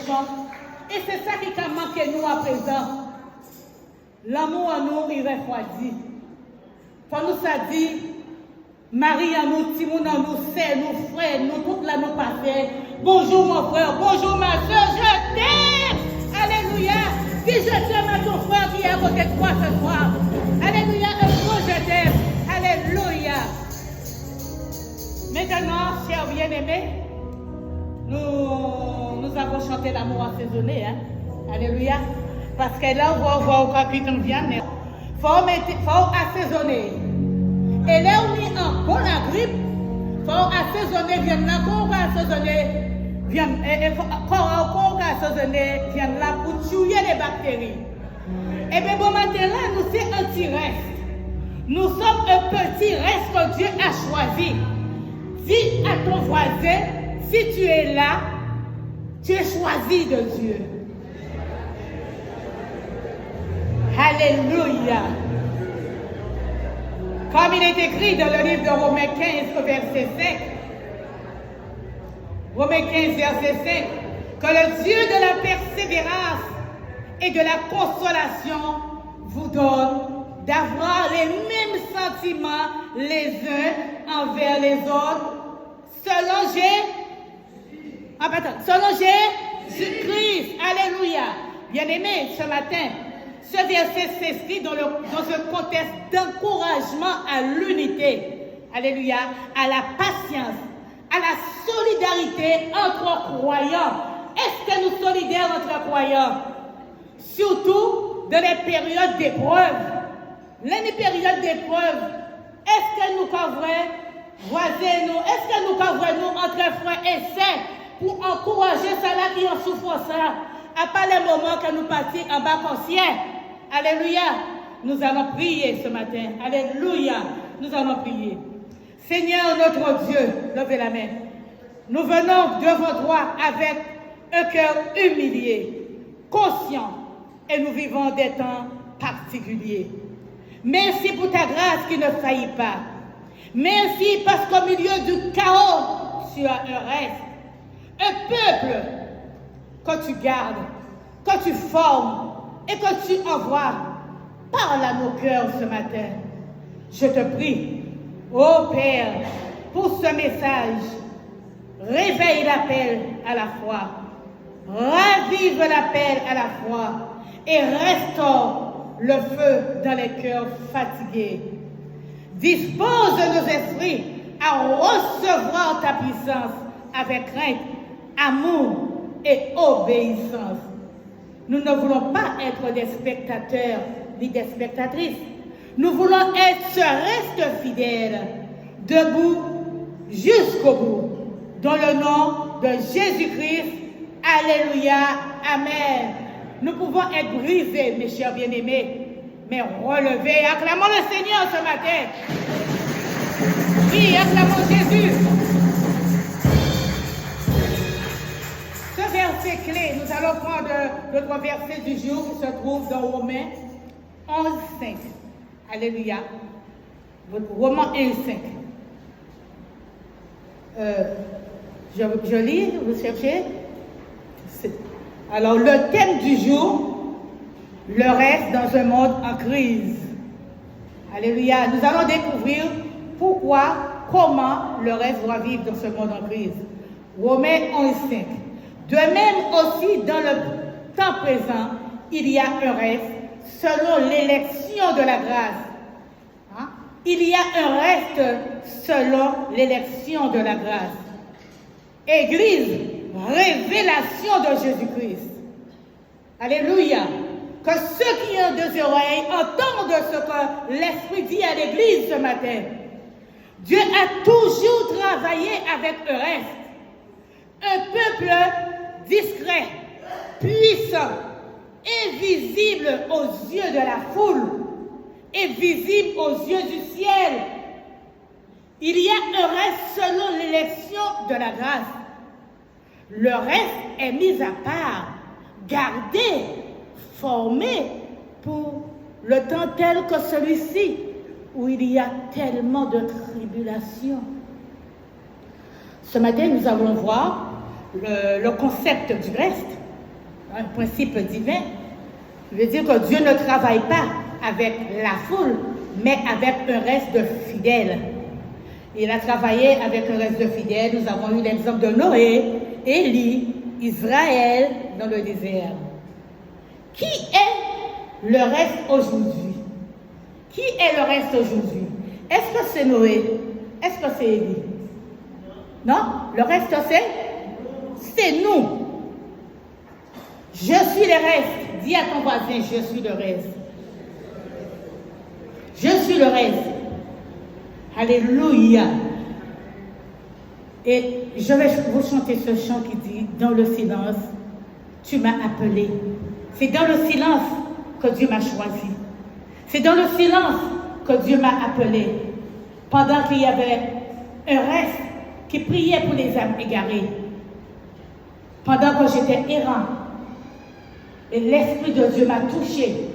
méchant. Et c'est ça qui a manqué nous à présent. L'amour en nous, il refroidit. Pour nous, ça dit, Marie en nous, Timon en nous, c'est nous, frères, nous, toutes là, nous parfaits. Bonjour mon frère, bonjour ma soeur, je t'aime. Alléluia. Si je t'aime à ton frère qui est à côté de toi ce soir. Alléluia, un gros je t'aime. Alléluia. Maintenant, chers bien-aimés, nous avons chanté l'amour assaisonné. Hein? Alléluia. Parce que là, on va voir au capitaine viande. Il faut assaisonner. Et là, on est en bonne grippe. Il faut assaisonner viande là. Quand on va assaisonner viande, quand on va assaisonner viande là pour tuer les bactéries. Et bien, bon matin là, nous sommes un petit reste. Nous sommes un petit reste que Dieu a choisi. Dis à ton voisin, si tu es là, tu es choisi de Dieu. Alléluia. Comme il est écrit dans le livre de Romains 15, verset 5. Romains 15, verset 5. Que le Dieu de la persévérance et de la consolation vous donne d'avoir les mêmes sentiments les uns envers les autres, selon Jésus-Christ. Alléluia. Bien-aimés, ce matin, ce verset s'inscrit dans un contexte d'encouragement à l'unité. Alléluia. À la patience, à la solidarité entre croyants. Est-ce que nous sommes solidaires entre croyants? Surtout dans les périodes d'épreuve. Les périodes d'épreuve, est-ce que nous couvrons voisins, nous, est-ce que nous couvrons entre frères et sœurs pour encourager ceux-là qui en souffrent ça, à part les moments que nous partons en bas conscient? Alléluia. Nous allons prier ce matin. Alléluia. Nous allons prier. Seigneur notre Dieu, levez la main. Nous venons devant toi avec un cœur humilié, conscient, et nous vivons des temps particuliers. Merci pour ta grâce qui ne faillit pas. Merci parce qu'au milieu du chaos, tu as un reste, un peuple que tu gardes, que tu formes et que tu envoies. Parle à nos cœurs ce matin. Je te prie, ô Père, pour ce message. Réveille l'appel à la foi. Ravive l'appel à la foi. Et restaure le feu dans les cœurs fatigués. Dispose nos esprits à recevoir ta puissance avec crainte, amour et obéissance. Nous ne voulons pas être des spectateurs ni des spectatrices. Nous voulons être ce reste fidèle, debout jusqu'au bout. Dans le nom de Jésus-Christ. Alléluia. Amen. Nous pouvons être brisés, mes chers bien-aimés, mais relevés. Acclamons le Seigneur ce matin. Oui, acclamons Jésus. Ce verset clé, nous allons prendre le 3 versets du jour qui se trouve dans Romains 11, 5. Alléluia. Romains 1, 5. Je lis, vous cherchez. Alors, le thème du jour, le reste dans un monde en crise. Alléluia. Nous allons découvrir pourquoi, comment le reste doit vivre dans ce monde en crise. Romains 11, 5. De même aussi, dans le temps présent, il y a un reste selon l'élection de la grâce. Hein? Il y a un reste selon l'élection de la grâce. Église, révélation de Jésus-Christ. Alléluia. Que ceux qui ont deux oreilles entendent ce que l'Esprit dit à l'Église ce matin. Dieu a toujours travaillé avec un reste. Un peuple discret, puissant, invisible aux yeux de la foule et visible aux yeux du ciel. Il y a un reste selon l'élection de la grâce. Le reste est mis à part, gardé, formé pour le temps tel que celui-ci, où il y a tellement de tribulations. Ce matin, nous allons voir le concept du reste. un principe divin. Ça veut dire que Dieu ne travaille pas avec la foule, mais avec un reste de fidèles. Il a travaillé avec un reste de fidèles. Nous avons eu l'exemple de Noé, Élie, Israël dans le désert. Qui est le reste aujourd'hui? Qui est le reste aujourd'hui? Est-ce que c'est Noé? Est-ce que c'est Élie? Non? Le reste c'est nous. Je suis le reste. Dis à ton voisin, je suis le reste. Je suis le reste. Alléluia. Et je vais vous chanter ce chant qui dit, dans le silence, tu m'as appelé. C'est dans le silence que Dieu m'a choisi. C'est dans le silence que Dieu m'a appelé. Pendant qu'il y avait un reste qui priait pour les âmes égarées. Pendant que j'étais errant. Et l'Esprit de Dieu m'a touché.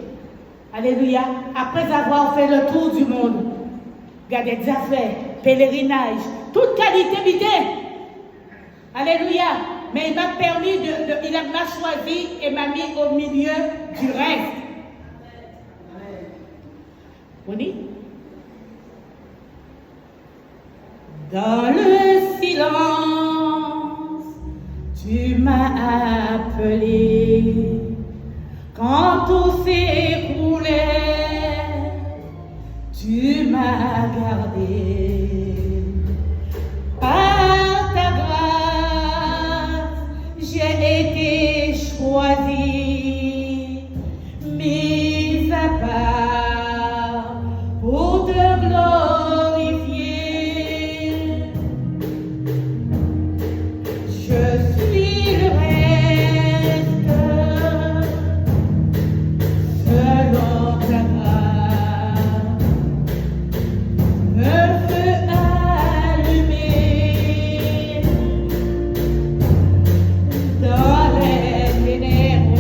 Alléluia. Après avoir fait le tour du monde, regardez des affaires, pèlerinage, toute qualité bidée. Alléluia. Mais il m'a permis il m'a choisi et m'a mis au milieu du reste. Vous dites? Dans le silence, tu m'as appelé. Quand tout s'écroulait, tu m'as gardé. Par ta grâce, j'ai été choisi, mis à part pour te glorifier. Je suis le reste, selon ta grâce, un feu allumé dans les ténèbres.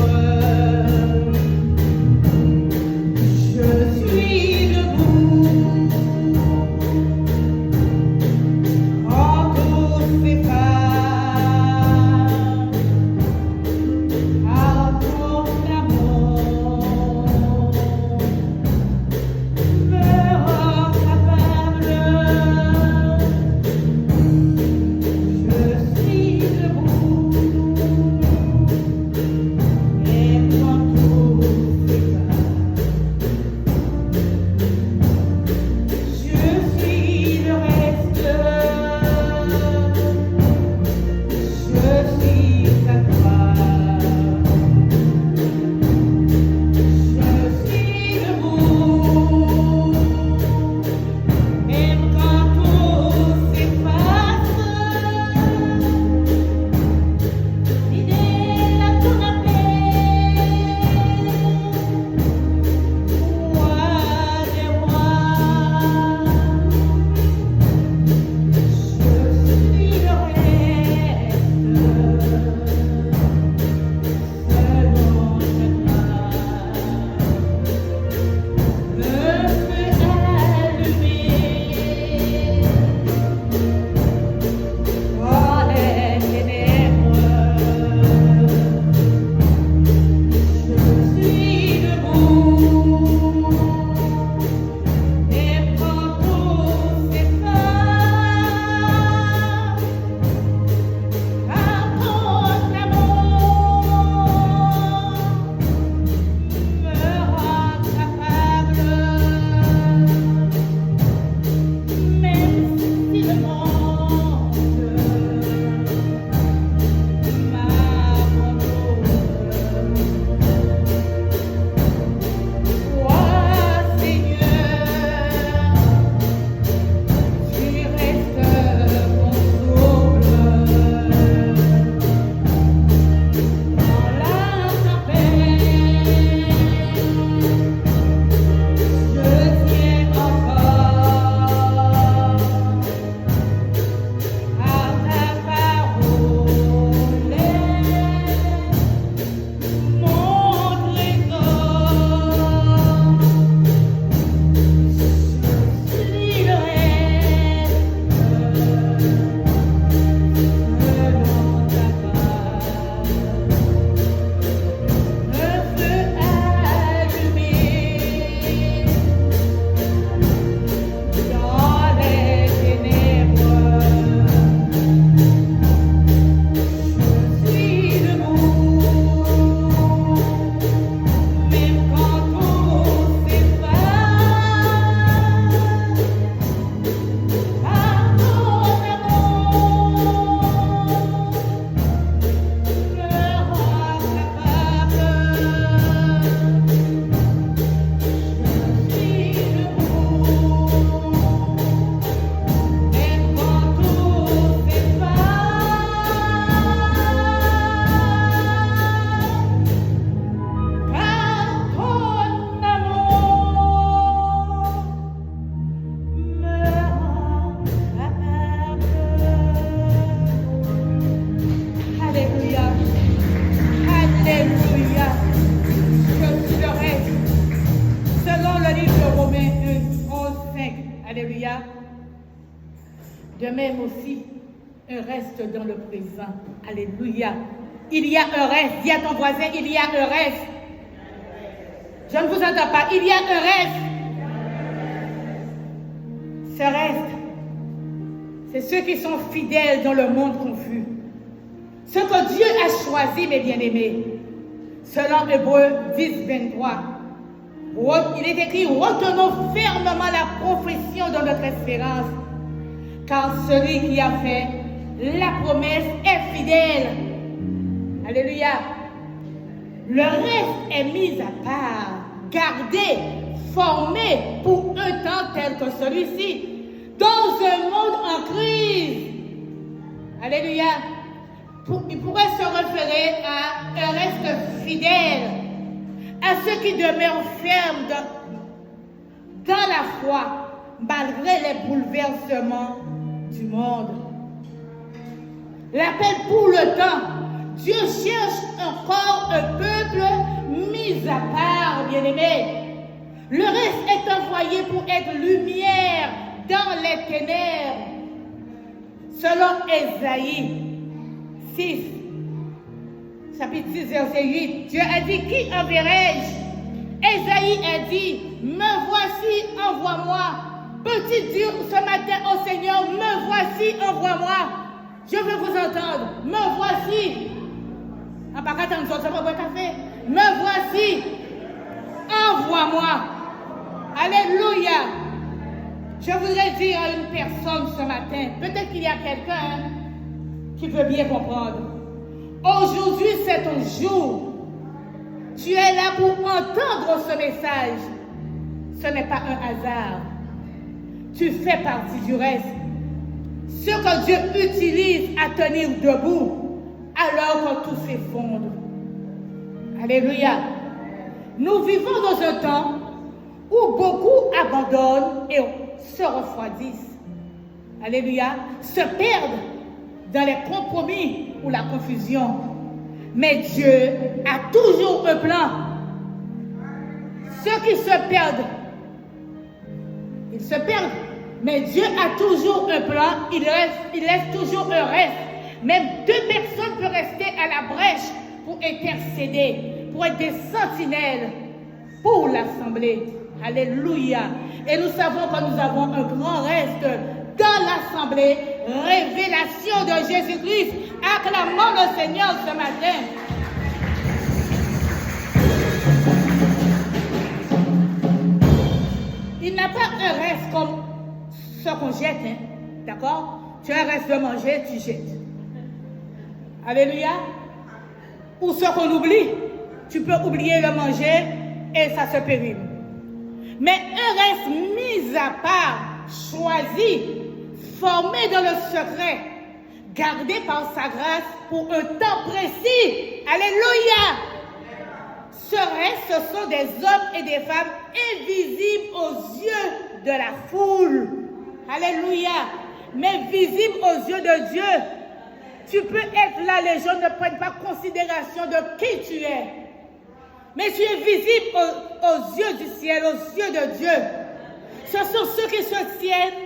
demeure aussi un reste dans le présent. Alléluia. Il y a un reste. Dis à ton voisin, il y a un reste. Je ne vous entends pas. Il y a un reste. Ce reste, c'est ceux qui sont fidèles dans le monde confus. Ce que Dieu a choisi, mes bien-aimés. Selon Hébreux 10, 23. Il est écrit, retenons fermement la profession de notre espérance, car celui qui a fait la promesse est fidèle. Alléluia. Le reste est mis à part, gardé, formé pour un temps tel que celui-ci, dans un monde en crise. Alléluia. Il pourrait se référer à un reste fidèle, à ceux qui demeurent fermes dans la foi, malgré les bouleversements du monde. L'appel pour le temps. Dieu cherche encore un peuple mis à part, bien-aimé. Le reste est envoyé pour être lumière dans les ténèbres. Selon Ésaïe 6, chapitre 6, verset 8, Dieu a dit, qui enverrai-je? Ésaïe a dit, me voici, envoie-moi. Peux-tu dire ce matin au Seigneur, me voici, envoie-moi? Je veux vous entendre, me voici. Ah, pas qu'attendre, nous sommes pas café. Me voici, envoie-moi. Alléluia. Je voudrais dire à une personne ce matin, peut-être qu'il y a quelqu'un qui veut bien comprendre. Aujourd'hui, c'est ton jour. Tu es là pour entendre ce message. Ce n'est pas un hasard. Tu fais partie du reste. Ce que Dieu utilise à tenir debout alors que tout s'effondre. Alléluia. Nous vivons dans un temps où beaucoup abandonnent et se refroidissent. Alléluia. Se perdent dans les compromis ou la confusion. Mais Dieu a toujours un plan. Ceux qui se perdent, ils se perdent. Mais Dieu a toujours un plan. Il laisse toujours un reste. Même deux personnes peuvent rester à la brèche pour intercéder, pour être des sentinelles pour l'assemblée. Alléluia. Et nous savons que nous avons un grand reste dans l'assemblée. Révélation de Jésus-Christ. Acclamons le Seigneur ce matin. Il n'a pas un reste comme ce qu'on jette. Hein? D'accord? Tu as un reste de manger, tu jettes. Alléluia. Ou ce qu'on oublie. Tu peux oublier le manger et ça se périme. Mais un reste mis à part, choisi, formé dans le secret, gardé par sa grâce pour un temps précis. Alléluia. Ce reste, ce sont des hommes et des femmes invisibles aux yeux de la foule. Alléluia. Mais visibles aux yeux de Dieu. Tu peux être là, les gens ne prennent pas considération de qui tu es. Mais tu es visible aux yeux du ciel, aux yeux de Dieu. Ce sont ceux qui se tiennent,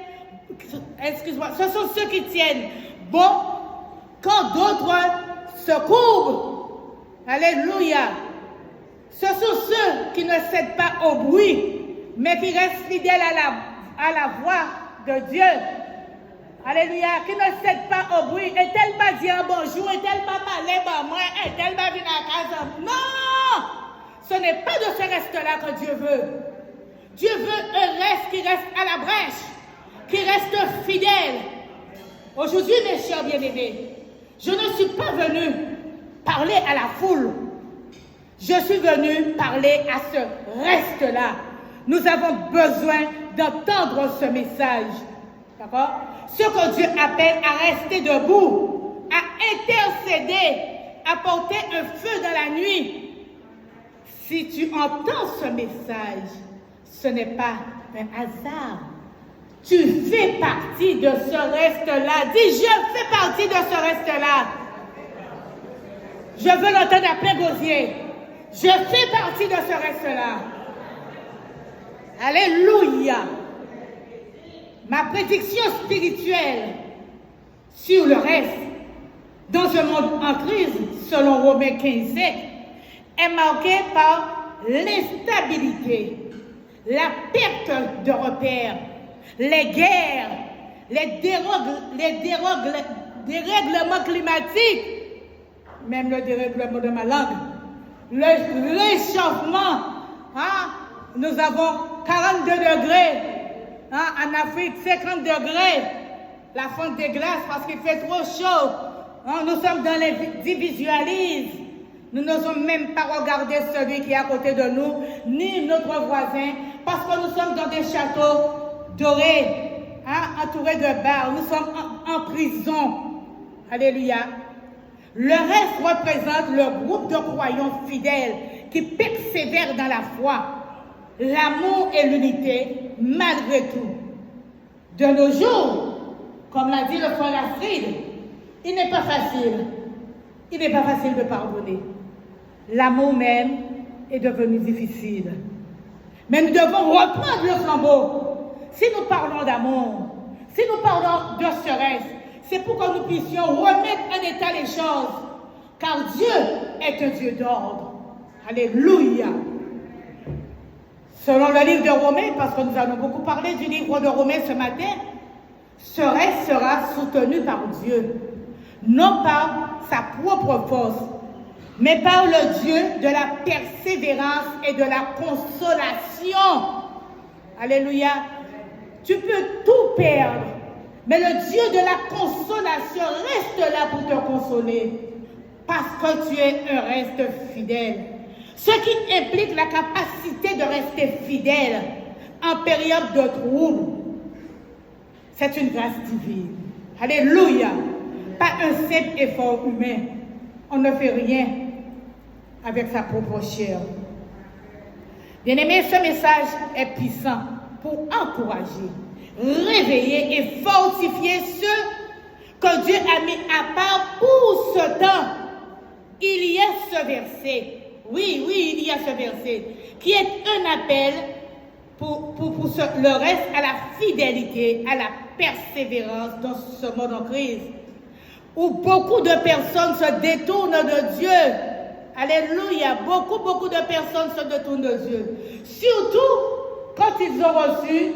excuse-moi, ce sont ceux qui tiennent bon quand d'autres se courbent. Alléluia. Ce sont ceux qui ne cèdent pas au bruit, mais qui restent fidèles à la voix de Dieu. Alléluia, qui ne cèdent pas au bruit. Est-elle pas dire bonjour, est-elle pas parler par moi, est-elle pas venir à casa? Non! Ce n'est pas de ce reste-là que Dieu veut. Dieu veut un reste qui reste à la brèche, qui reste fidèle. Aujourd'hui, mes chers bien-aimés, je ne suis pas venu parler à la foule. Je suis venu parler à ce reste-là. Nous avons besoin d'entendre ce message. D'accord? Ce que Dieu appelle à rester debout, à intercéder, à porter un feu dans la nuit. Si tu entends ce message, ce n'est pas un hasard. Tu fais partie de ce reste-là. Dis, je fais partie de ce reste-là. Je veux l'entendre à plein gosier. Je fais partie de ce reste-là. Alléluia. Ma prédiction spirituelle sur le reste, dans un monde en crise, selon Romains 15, est marqué par l'instabilité, la perte de repères, les guerres, les dérèglements climatiques, même le dérèglement de ma langue, le réchauffement. Hein? Nous avons 42 degrés, hein? En Afrique 50 degrés, la fonte des glaces parce qu'il fait trop chaud. Hein? Nous sommes dans l'individualisme. Nous n'osons même pas regarder celui qui est à côté de nous, ni notre voisin, parce que nous sommes dans des châteaux dorés, hein, entourés de bars. Nous sommes en prison. Alléluia. Le reste représente le groupe de croyants fidèles qui persévèrent dans la foi, l'amour et l'unité, malgré tout. De nos jours, comme l'a dit le frère Astrid, il n'est pas facile. Il n'est pas facile de pardonner. L'amour même est devenu difficile. Mais nous devons reprendre le flambeau. Si nous parlons d'amour, si nous parlons de sereine, c'est pour que nous puissions remettre en état les choses. Car Dieu est un Dieu d'ordre. Alléluia. Selon le livre de Romains, parce que nous allons beaucoup parler du livre de Romains ce matin, sereine sera soutenu par Dieu. Non par sa propre force, mais par le Dieu de la persévérance et de la consolation. Alléluia. Tu peux tout perdre, mais le Dieu de la consolation reste là pour te consoler, parce que tu es un reste fidèle. Ce qui implique la capacité de rester fidèle en période de trouble. C'est une grâce divine. Alléluia. Pas un simple effort humain. On ne fait rien avec sa propre chair. Bien-aimés, ce message est puissant pour encourager, réveiller et fortifier ceux que Dieu a mis à part pour ce temps. Il y a ce verset, oui, il y a ce verset, qui est un appel pour le reste à la fidélité, à la persévérance dans ce monde en crise, où beaucoup de personnes se détournent de Dieu. Alléluia. Beaucoup de personnes se détournent de Dieu. Surtout quand ils ont reçu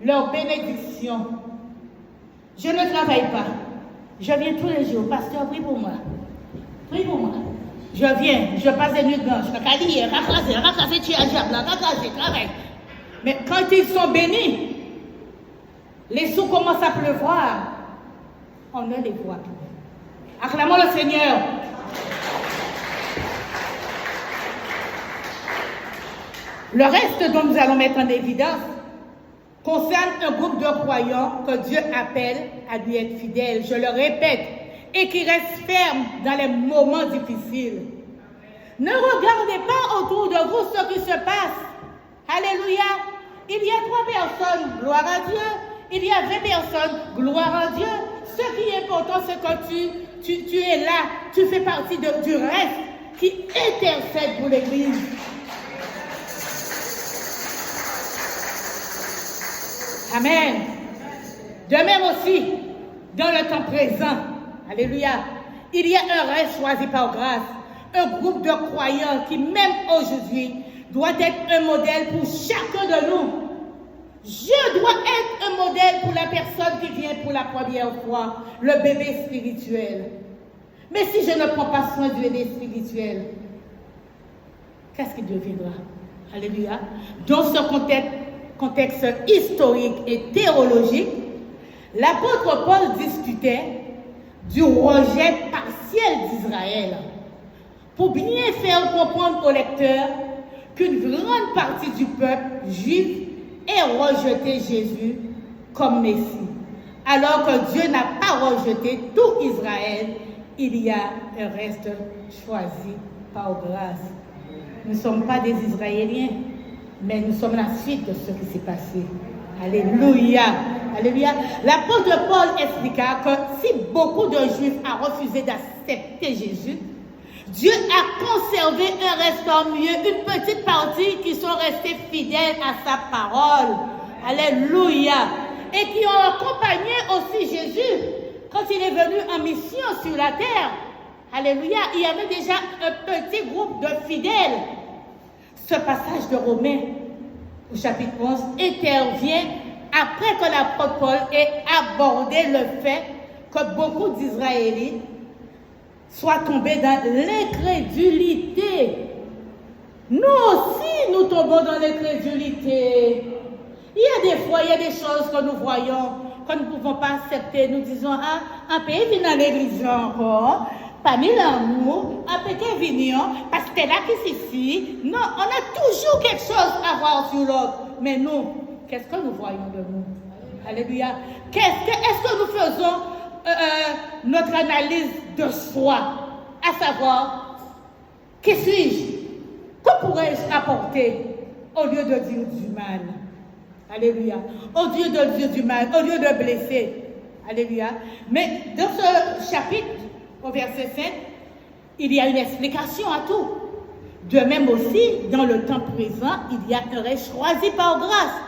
leur bénédiction. Je ne travaille pas. Je viens tous les jours. Pasteur, prie pour moi. Prie pour moi. Je viens, je passe des nuits blanches. Racraser, tu as diable, racraser, travail. Mais quand ils sont bénis, les sous commencent à pleuvoir. On ne les voit plus. Acclamons le Seigneur. Le reste dont nous allons mettre en évidence concerne un groupe de croyants que Dieu appelle à lui être fidèles, je le répète, et qui restent fermes dans les moments difficiles. Ne regardez pas autour de vous ce qui se passe. Alléluia. Il y a 3 personnes, gloire à Dieu. Il y a 20 personnes, gloire à Dieu. Ce qui est important, c'est que tu es là, tu fais partie du reste qui intercède pour l'Église. Amen. De même aussi, dans le temps présent, alléluia, il y a un reste choisi par grâce, un groupe de croyants qui, même aujourd'hui, doit être un modèle pour chacun de nous. Je dois être un modèle pour la personne qui vient pour la première fois, le bébé spirituel. Mais si je ne prends pas soin du bébé spirituel, qu'est-ce qu'il deviendra? Alléluia. Dans ce contexte historique et théologique, l'apôtre Paul discutait du rejet partiel d'Israël pour bien faire comprendre aux lecteurs qu'une grande partie du peuple juif ait rejeté Jésus comme Messie. Alors que Dieu n'a pas rejeté tout Israël, il y a un reste choisi par grâce. Nous ne sommes pas des Israéliens, mais nous sommes la suite de ce qui s'est passé. Alléluia. Alléluia. L'apôtre Paul expliqua que si beaucoup de Juifs ont refusé d'accepter Jésus, Dieu a conservé un restant mieux, une petite partie qui sont restés fidèles à sa parole. Alléluia. Et qui ont accompagné aussi Jésus quand il est venu en mission sur la terre, alléluia, il y avait déjà un petit groupe de fidèles. Ce passage de Romains, au chapitre 11, intervient après que l'apôtre Paul ait abordé le fait que beaucoup d'Israélites soient tombés dans l'incrédulité. Nous aussi, nous tombons dans l'incrédulité. Il y a des fois, il y a des choses que nous voyons, que nous ne pouvons pas accepter. Nous disons, ah, un pays vient dans l'église encore, parmi l'amour, un petit vignon, parce que c'est là qui s'y. Non, on a toujours quelque chose à voir sur l'autre. Mais nous, qu'est-ce que nous voyons de nous? Alléluia. Est-ce que nous faisons notre analyse de soi, à savoir, qui suis-je? Que pourrais-je apporter au lieu de dire du mal? Alléluia. Au lieu de dire du mal, au lieu de blesser. Alléluia. Mais dans ce chapitre, au verset 7, il y a une explication à tout. De même aussi, dans le temps présent, il y a un reste choisi par grâce.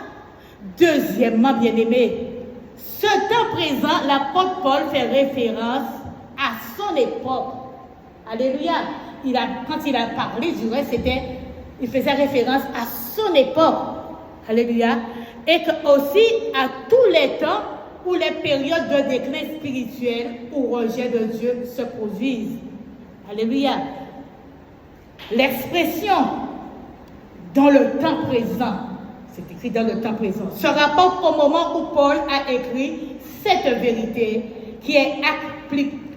Deuxièmement, bien-aimé, ce temps présent, l'apôtre Paul fait référence à son époque. Alléluia. Quand il a parlé du reste, il faisait référence à son époque. Alléluia. Et aussi à tous les temps où les périodes de déclin spirituel ou rejet de Dieu se produisent. Alléluia. L'expression dans le temps présent, c'est écrit dans le temps présent, se rapporte au moment où Paul a écrit cette vérité qui est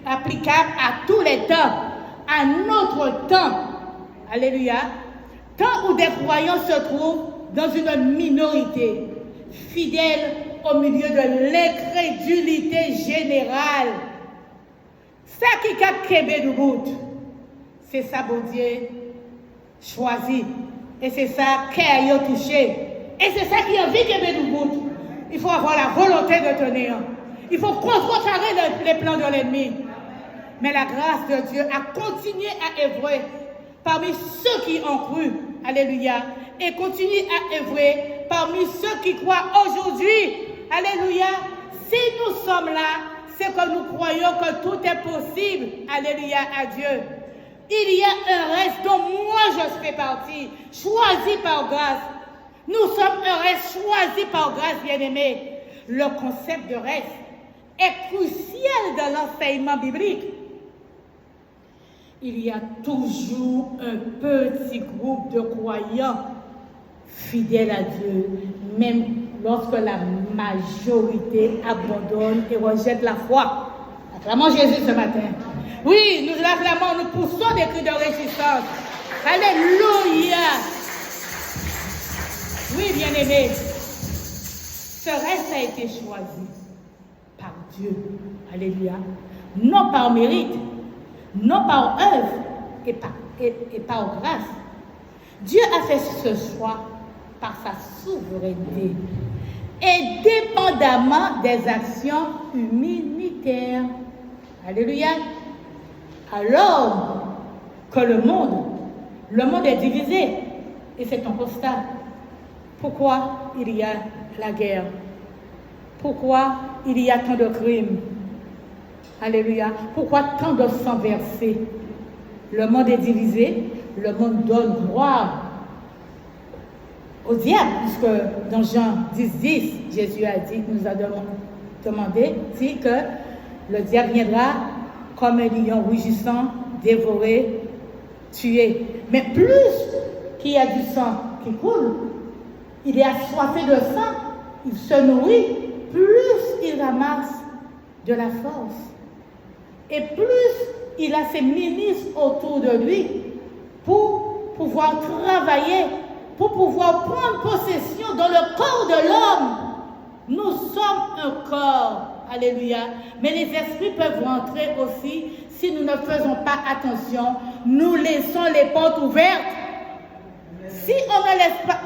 applicable à tous les temps, à notre temps. Alléluia. Temps où des croyants se trouvent dans une minorité, fidèle au milieu de l'incrédulité générale. Ça qui a créé du bout, c'est ça, bon Dieu, choisi. Et c'est ça qui a touché. Et c'est ça qui a envie de du bout. Il faut avoir la volonté de tenir. Il faut contrecarrer les plans de l'ennemi. Mais la grâce de Dieu a continué à œuvrer parmi ceux qui ont cru. Alléluia. Et continue à œuvrer parmi ceux qui croient aujourd'hui. Alléluia. Si nous sommes là, c'est que nous croyons que tout est possible. Alléluia à Dieu. Il y a un reste dont moi je fais partie, choisi par grâce. Nous sommes un reste choisi par grâce, bien-aimés. Le concept de reste est crucial dans l'enseignement biblique. Il y a toujours un petit groupe de croyants fidèles à Dieu, même lorsque la majorité abandonne et rejette la foi. Acclamons Jésus ce matin. Oui, nous l'acclamons, nous poussons des cris de résistance. Alléluia. Oui, bien-aimés, ce reste a été choisi par Dieu. Alléluia. Non par mérite, non par œuvre et par grâce. Dieu a fait ce choix par sa souveraineté et dépendamment des actions humanitaires. Alléluia. Alors que le monde est divisé, et c'est un constat. Pourquoi il y a la guerre? Pourquoi il y a tant de crimes? Alléluia. Pourquoi tant de sang versé? Le monde est divisé, le monde donne gloire au diable, puisque dans Jean 10, Jésus a dit, nous a dit que le diable viendra comme un lion rugissant, dévorer, tuer. Mais plus qu'il y a du sang qui coule, il est assoiffé de sang, il se nourrit, plus il ramasse de la force. Et plus il a ses ministres autour de lui pour pouvoir travailler, pour pouvoir prendre possession dans le corps de l'homme. Nous sommes un corps. Alléluia. Mais les esprits peuvent rentrer aussi si nous ne faisons pas attention. Nous laissons les portes ouvertes. Si on ne laisse pas,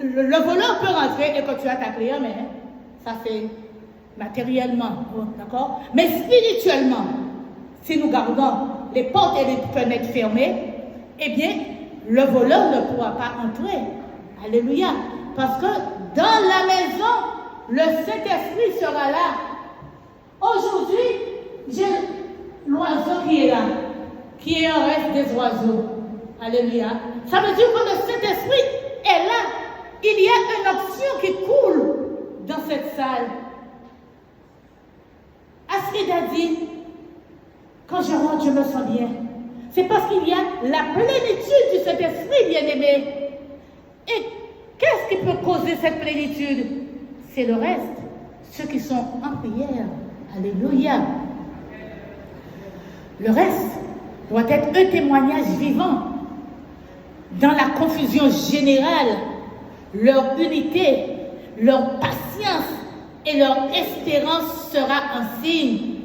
le voleur peut rentrer et que tu as ta clé en main. Ça c'est matériellement, d'accord? Mais spirituellement, si nous gardons les portes et les fenêtres fermées, eh bien, le voleur ne pourra pas entrer. Alléluia. Parce que dans la maison, le Saint-Esprit sera là. Aujourd'hui, j'ai l'oiseau qui est là, qui est un reste des oiseaux. Alléluia. Ça veut dire que le Saint-Esprit est là. Il y a une option qui coule dans cette salle. Astrid a dit, quand je rentre, je me sens bien. C'est parce qu'il y a la plénitude du Saint-Esprit, bien-aimé. Et qu'est-ce qui peut causer cette plénitude? C'est le reste. Ceux qui sont en prière. Alléluia. Le reste doit être un témoignage vivant. Dans la confusion générale, leur unité, leur patience et leur espérance sera un signe.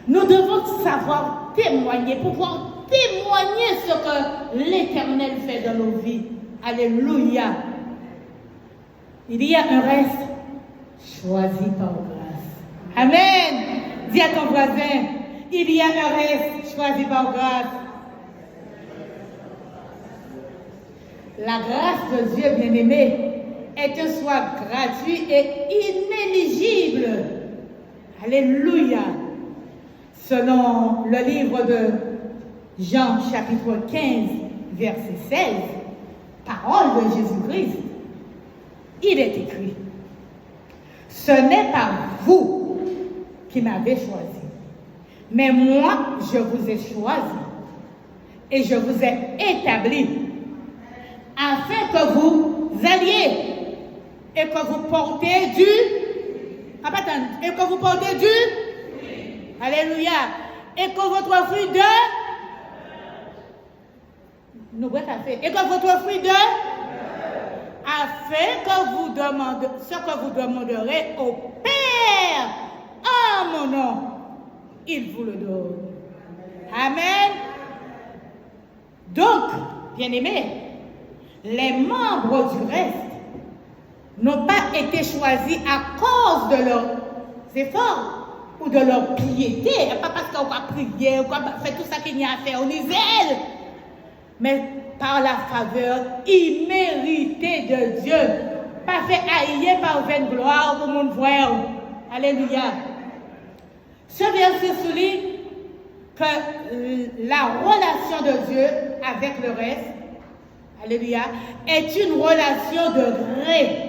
Nous devons savoir témoigner, pouvoir témoigner ce que l'Éternel fait dans nos vies. Alléluia. Il y a un reste choisi par grâce. Amen. Dis à ton voisin, il y a un reste choisi par grâce. La grâce de Dieu, bien-aimé, est un choix gratuit et inéligible. Alléluia. Selon le livre de Jean, chapitre 15, verset 16, parole de Jésus-Christ, il est écrit, « Ce n'est pas vous qui m'avez choisi, mais moi, je vous ai choisi et je vous ai établi afin que vous alliez et que vous portez du... et que vous portez du... Alléluia. Et que votre fruit de... Nous café. Et que votre fruit de... Afin que vous demandez ce que vous demanderez au Père en mon nom, il vous le donne. Amen. Donc, bien-aimés, les membres du reste n'ont pas été choisis à cause de leurs efforts ou de leur piété, pas parce qu'on va prier, ou qu'on va faire tout ça qu'il y a à faire au Israël, mais par la faveur imméritée de Dieu, pas fait haïr par vaine gloire pour mon frère. Alléluia. Ce verset souligne que la relation de Dieu avec le reste, alléluia, est une relation de gré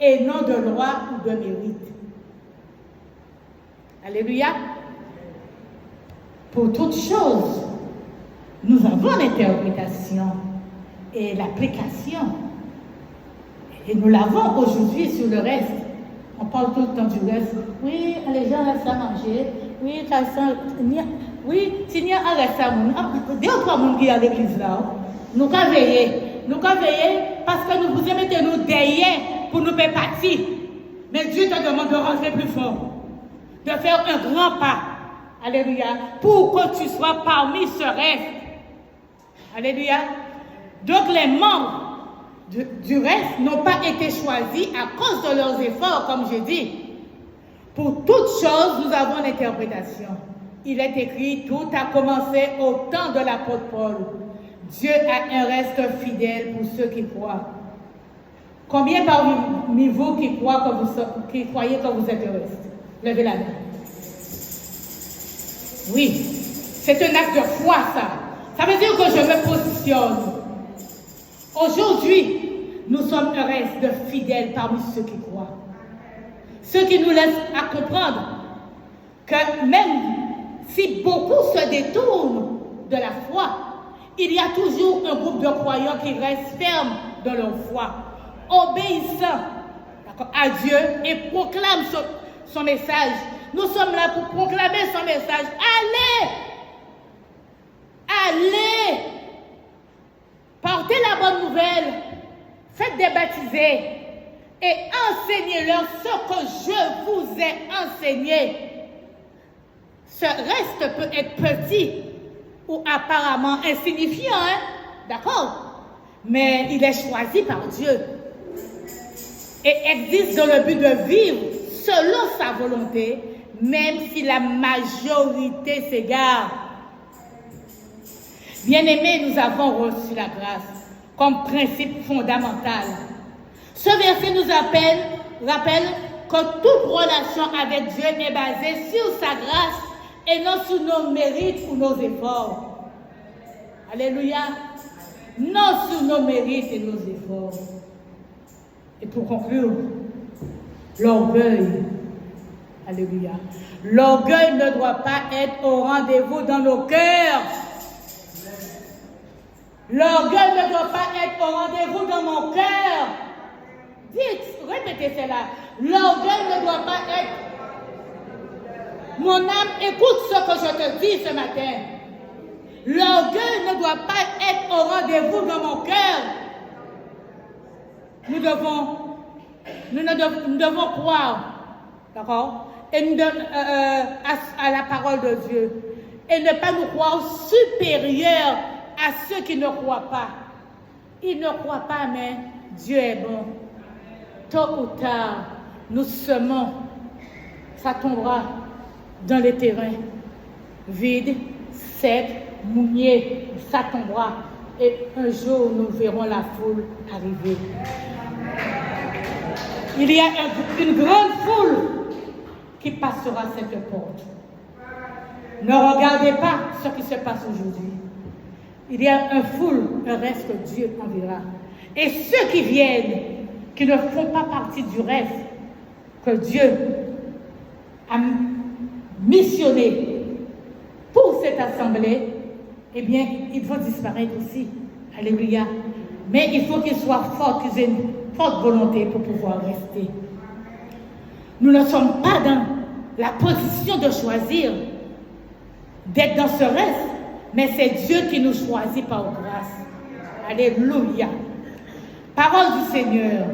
et non de loi ou de mérite. Alléluia. Pour toutes choses, nous avons l'interprétation et l'application. Et nous l'avons aujourd'hui sur le reste. On parle tout le temps du reste. Oui, les gens restent à manger. Oui, oui, s'il y a un reste à manger. Deux ou trois personnes qui sont à l'église là. Nous devons veiller. Nous devons veiller parce que nous vous mettez nous derrière pour nous faire partie. Mais Dieu te demande de rentrer plus fort. De faire un grand pas. Alléluia. Pour que tu sois parmi ce reste. Alléluia. Donc les membres du reste n'ont pas été choisis à cause de leurs efforts, comme j'ai dit. Pour toutes choses, nous avons l'interprétation. Il est écrit, tout a commencé au temps de l'apôtre Paul. Dieu a un reste fidèle pour ceux qui croient. Combien parmi vous qui croyez que vous êtes un reste? Levez la main. Oui, c'est un acte de foi, ça. Ça veut dire que je me positionne. Aujourd'hui, nous sommes un reste de fidèles parmi ceux qui croient. Ceux qui nous laissent à comprendre que même si beaucoup se détournent de la foi, il y a toujours un groupe de croyants qui restent fermes dans leur foi, obéissant à Dieu et proclament son message. Nous sommes là pour proclamer son message. Allez! Allez! Portez la bonne nouvelle. Faites des baptisés. Et enseignez-leur ce que je vous ai enseigné. Ce reste peut être petit ou apparemment insignifiant, hein? D'accord? Mais il est choisi par Dieu et existe dans le but de vivre selon sa volonté, même si la majorité s'égare. Bien-aimés, nous avons reçu la grâce comme principe fondamental. Ce verset nous rappelle que toute relation avec Dieu est basée sur sa grâce et non sur nos mérites ou nos efforts. Alléluia. Non sur nos mérites et nos efforts. Et pour conclure, l'orgueil. Alléluia. L'orgueil ne doit pas être au rendez-vous dans nos cœurs. L'orgueil ne doit pas être au rendez-vous dans mon cœur. Dites, répétez cela. L'orgueil ne doit pas être... Mon âme, écoute ce que je te dis ce matin. L'orgueil ne doit pas être au rendez-vous dans mon cœur. Nous devons croire, d'accord, et à la parole de Dieu. Et ne pas nous croire supérieurs à ceux qui ne croient pas. Ils ne croient pas, mais Dieu est bon. Tôt ou tard, nous semons, ça tombera dans les terrains vides, secs, mouillés, ça tombera. Et un jour, nous verrons la foule arriver. Il y a une grande foule qui passera cette porte. Ne regardez pas ce qui se passe aujourd'hui. Il y a une foule, un reste que Dieu enverra. Et ceux qui viennent, qui ne font pas partie du reste que Dieu a missionné pour cette assemblée, eh bien, ils vont disparaître aussi. Alléluia. Mais il faut qu'ils soient forts, qu'ils aient une forte volonté pour pouvoir rester. Nous ne sommes pas dans la position de choisir d'être dans ce reste, mais c'est Dieu qui nous choisit par grâce. Alléluia. Parole du Seigneur.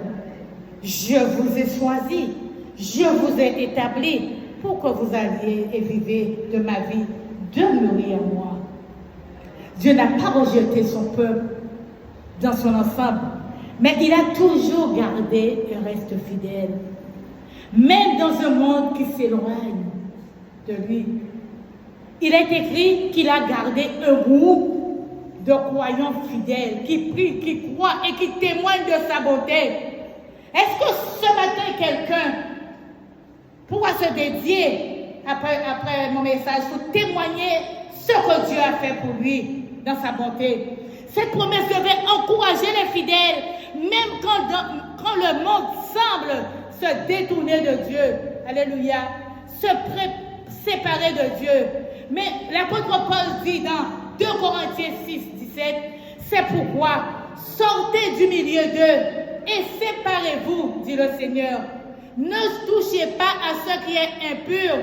Je vous ai choisi, je vous ai établi pour que vous alliez et viviez de ma vie, demeurez en moi. Dieu n'a pas rejeté son peuple dans son ensemble, mais il a toujours gardé et reste fidèle. Même dans un monde qui s'éloigne de lui, il est écrit qu'il a gardé un groupe de croyants fidèles qui prient, qui croient et qui témoignent de sa bonté. Est-ce que ce matin, quelqu'un pourra se dédier, après mon message, pour témoigner ce que Dieu a fait pour lui dans sa bonté? Cette promesse devait encourager les fidèles, même quand le monde semble se détourner de Dieu. Alléluia. Se séparer de Dieu. Mais l'apôtre Paul dit dans 2 Corinthiens 6, 17, c'est pourquoi sortez du milieu d'eux et séparez-vous, dit le Seigneur. Ne touchez pas à ce qui est impur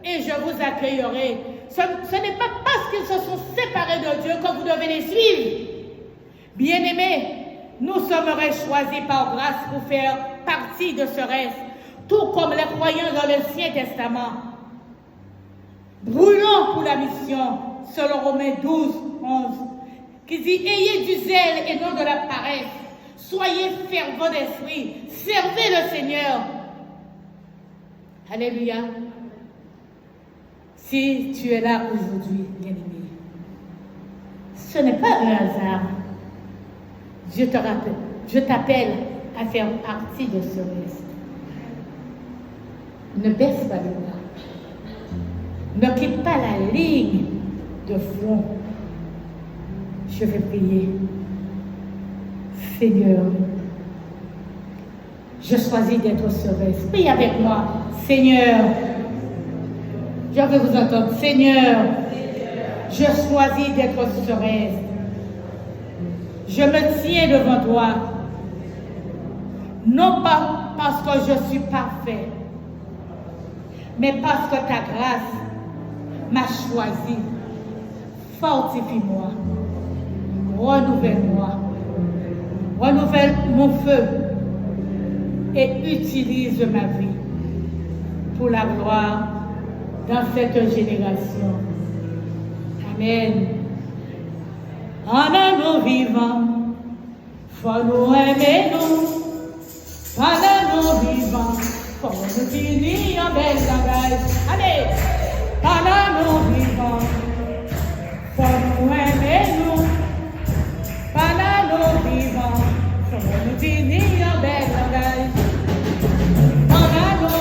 et je vous accueillerai. Ce n'est pas parce qu'ils se sont séparés de Dieu que vous devez les suivre. Bien-aimés, nous sommes choisis par grâce pour faire partie de ce reste, tout comme les croyants dans l'Ancien Testament. Brûlons pour la mission, selon Romains 12, 11, qui dit « Ayez du zèle et non de la paresse, soyez fervents d'esprit, servez le Seigneur. » Alléluia. Si tu es là aujourd'hui, bien-aimé, ce n'est pas un hasard. Dieu te rappelle, je t'appelle à faire partie de ce reste. Ne baisse pas le bras. Ne quitte pas la ligne de front. Je vais prier. Seigneur, je choisis d'être ce reste. Priez avec moi. Seigneur, je veux vous entendre. Seigneur, je choisis d'être ce reste. Je me tiens devant toi, non pas parce que je suis parfait, mais parce que ta grâce m'a choisi. Fortifie-moi, renouvelle-moi, renouvelle mon feu et utilise ma vie pour la gloire dans cette génération. Amen. Pendant nous vivants, faut nous aimer nous. Pendant nous vivants, faut nous finir en belle langage. Allez! Pendant nous vivants, faut nous aimer nous. Pendant nous vivants, faut nous finir en belle langage. Pendant nous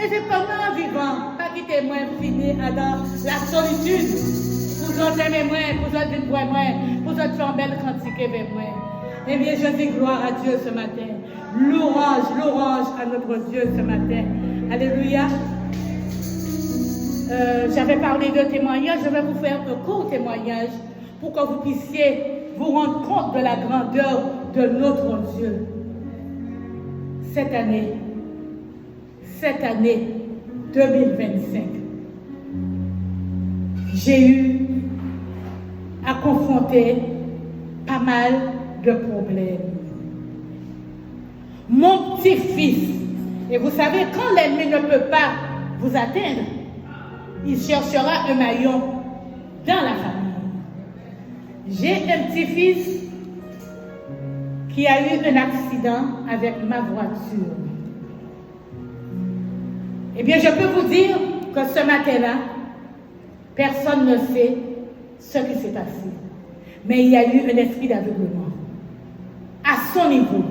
Et c'est pendant vivant, pas quitter moi, finir dans la solitude. Vous autres aimez moi, vous autres venez voir moi, vous autres faites une belle cantique vers moi. Eh bien, je dis gloire à Dieu ce matin. Louange à notre Dieu ce matin. Alléluia. J'avais parlé de témoignage, je vais vous faire un court témoignage pour que vous puissiez vous rendre compte de la grandeur de notre Dieu. Cette année 2025, j'ai eu à confronter pas mal de problèmes. Mon petit-fils, et vous savez, quand l'ennemi ne peut pas vous atteindre, il cherchera un maillon dans la famille. J'ai un petit-fils qui a eu un accident avec ma voiture. Eh bien, je peux vous dire que ce matin-là, personne ne sait ce qui s'est passé. Mais il y a eu un esprit d'aveuglement à son niveau.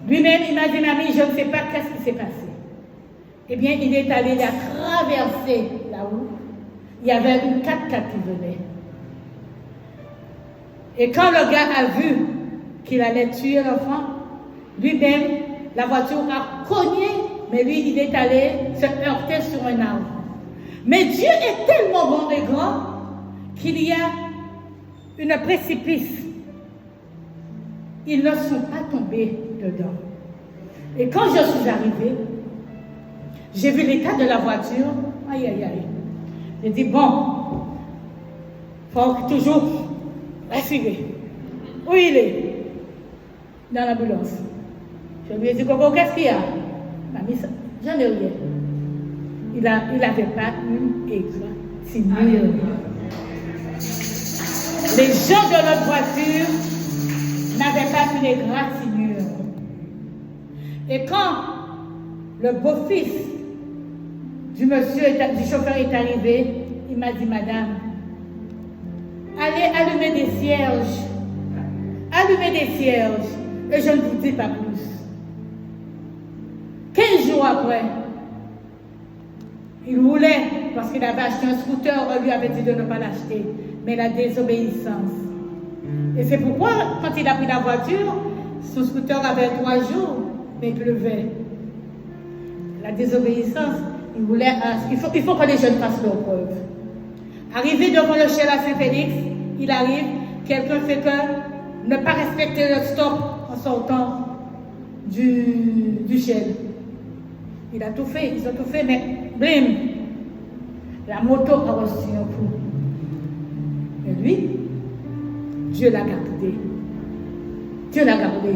Lui-même, il m'a dit, mamie, je ne sais pas qu'est-ce qui s'est passé. Eh bien, il est allé la traverser là-haut. Il y avait une 4x4 qui venait. Et quand le gars a vu qu'il allait tuer l'enfant, lui-même, la voiture a cogné, mais lui, il est allé se heurter sur un arbre. Mais Dieu est tellement bon et grand qu'il y a une précipice. Ils ne sont pas tombés dedans. Et quand je suis arrivée, j'ai vu l'état de la voiture. Aïe, aïe, aïe. J'ai dit, bon, il faut toujours respirer. Où il est? Dans l'ambulance. Je lui ai dit, Coco, qu'est-ce qu'il y a? Mamie, j'en ai rien. Il n'avait pas une égratignure. Les gens de notre voiture n'avaient pas une égratignure. Et quand le beau-fils du chauffeur est arrivé, il m'a dit, madame, allez allumer des cierges. Allumer des cierges. Et je ne vous dis pas plus. 15 jours après, il voulait, parce qu'il avait acheté un scooter, on lui avait dit de ne pas l'acheter, mais la désobéissance. Et c'est pourquoi, quand il a pris la voiture, son scooter avait 3 jours, mais il pleuvait. La désobéissance, il voulait, il faut que les jeunes fassent leur preuve. Arrivé devant le Shell à Saint-Félix, il arrive, quelqu'un fait que ne pas respecter le stop en sortant du Shell. Il a tout fait, ils ont tout fait, mais blim, la moto a reçu un coup. Et lui, Dieu l'a gardé. Dieu l'a gardé.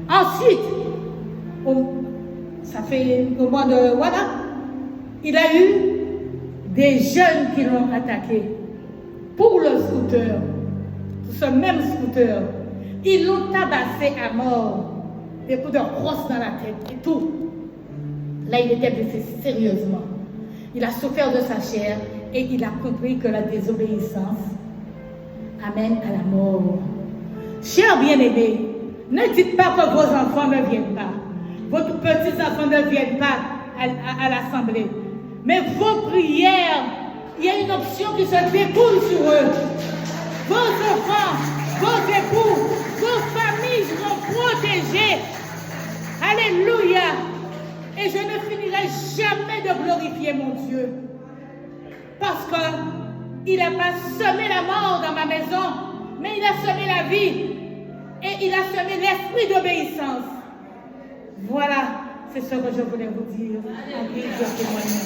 Ensuite, ça fait au mois de... Voilà, il a eu des jeunes qui l'ont attaqué pour le scooter, ce même scooter. Ils l'ont tabassé à mort, des coups de brosse dans la tête et tout. Là, il était blessé sérieusement. Il a souffert de sa chair et il a compris que la désobéissance amène à la mort. Chers bien-aimés, ne dites pas que vos enfants ne viennent pas. Vos petits-enfants ne viennent pas à l'assemblée. Mais vos prières, il y a une option qui se découle sur eux. Vos enfants, vos époux, vos familles seront protégées. Alléluia. Et je ne finirai jamais de glorifier mon Dieu. Parce qu'il n'a pas semé la mort dans ma maison, mais il a semé la vie. Et il a semé l'esprit d'obéissance. Voilà, c'est ce que je voulais vous dire en guise de témoignage.